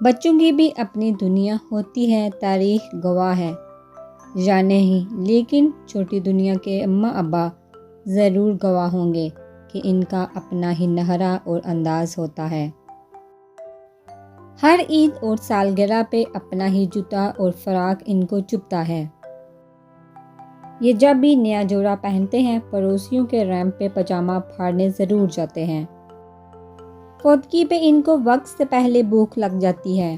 बच्चों की भी अपनी दुनिया होती है, तारीख गवाह है या नहीं, लेकिन छोटी दुनिया के अम्मा अब्बा ज़रूर गवाह होंगे कि इनका अपना ही नहरा और अंदाज़ होता है। हर ईद और सालगिरह पे अपना ही जूता और फ़राक इनको चुभता है। ये जब भी नया जोड़ा पहनते हैं, पड़ोसियों के रैंप पे पजामा फाड़ने ज़रूर जाते हैं। फौतगी पे इनको वक्त से पहले भूख लग जाती है।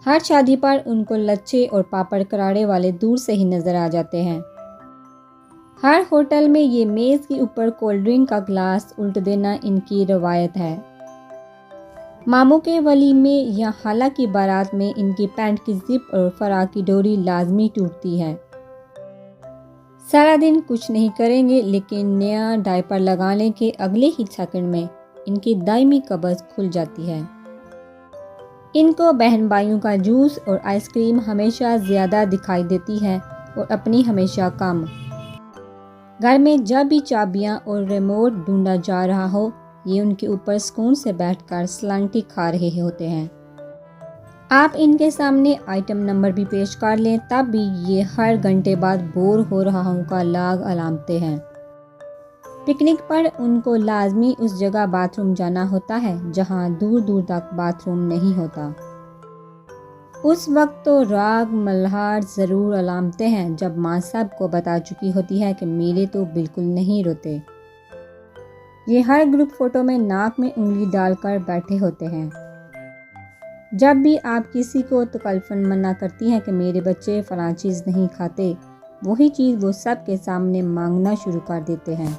हर शादी पर उनको लच्छे और पापड़ करारे वाले दूर से ही नज़र आ जाते हैं। हर होटल में ये मेज़ के ऊपर कोल्ड ड्रिंक का ग्लास उल्ट देना इनकी रवायत है। मामू के वलीमे या खाला की बारात में इनकी पैंट की जिप और फराक की डोरी लाजमी टूटती है। सारा दिन कुछ नहीं करेंगे, लेकिन नया डायपर लगाने के अगले ही सेकंड में इनकी दायमी कब्ज़ खुल जाती है। इनको बहन भाइयों का जूस और आइसक्रीम हमेशा ज़्यादा दिखाई देती है और अपनी हमेशा कम। घर में जब भी चाबियां और रिमोट ढूंढा जा रहा हो, ये उनके ऊपर सुकून से बैठकर सलांटी खा रहे होते हैं। आप इनके सामने आइटम नंबर भी पेश कर लें, तब भी ये हर घंटे बाद बोर हो रहा हूँ का लाग अलामते हैं। पिकनिक पर उनको लाजमी उस जगह बाथरूम जाना होता है जहाँ दूर दूर तक बाथरूम नहीं होता। उस वक्त तो राग मल्हार ज़रूर अलामते हैं जब माँ साहब को बता चुकी होती है कि मेरे तो बिल्कुल नहीं रोते। ये हर ग्रुप फ़ोटो में नाक में उंगली डालकर बैठे होते हैं। जब भी आप किसी को तकल्फ़न मना करती हैं कि मेरे बच्चे फ़लाँ चीज़ नहीं खाते, वही चीज़ वो सब के सामने मांगना शुरू कर देते हैं।